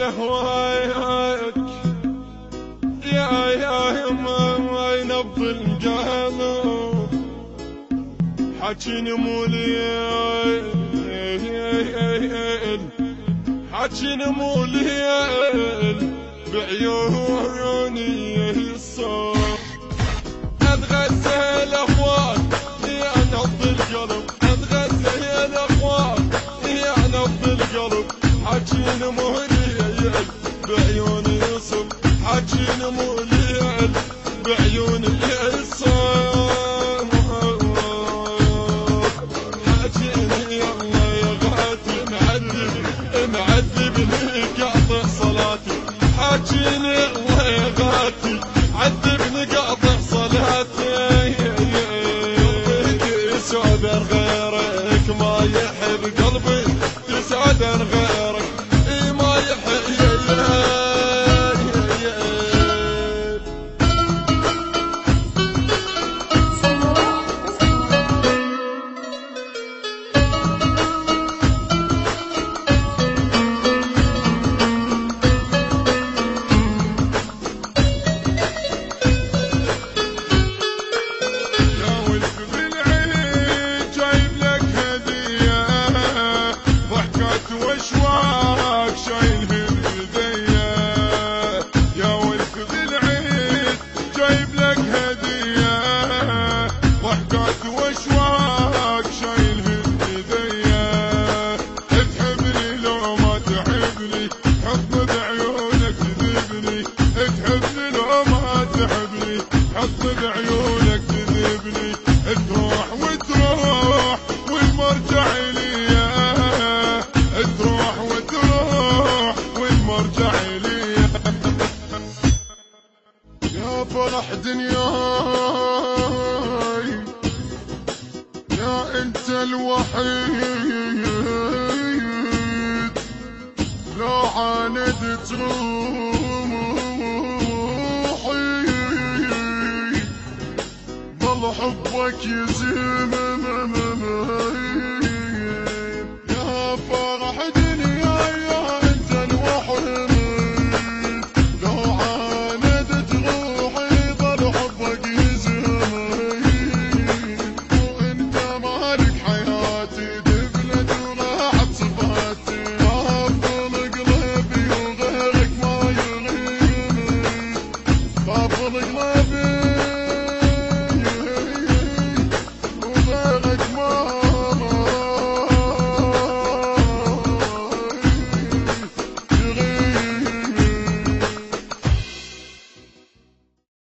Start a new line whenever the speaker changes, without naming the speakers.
لهواك يا ما ينبض القلب حكيني موليل حكيني موليل بعيوني الصوت اتغزل لهواك يا نبض القلب اتغزل لهواك يا نبض القلب حكيني موليل بعيوني الصوت حكيني موليل بعيوني الصوت حكيني يلا يا غاتي معذبني قاطع صلاتي حكيني الله يا غاتي عذبني قاطع صلاتي تسعدن غيرك ما يحب قلبي تسعدن غيرك ما يحب واشواق شايل هدية يا ولد بالعيد جايب لك هدية ضحكات واشواق شايل هدية تحبني لو ما تحبني حط بعيونك تذبني تحبني لو ما تحبني حط بعيونك تذبني تروح وتروح والمرجع لي تروح وتروح والمرجع لي يا فرح دنياي يا انت الوحيد لو عاندت روحي ظل حبك يزيمني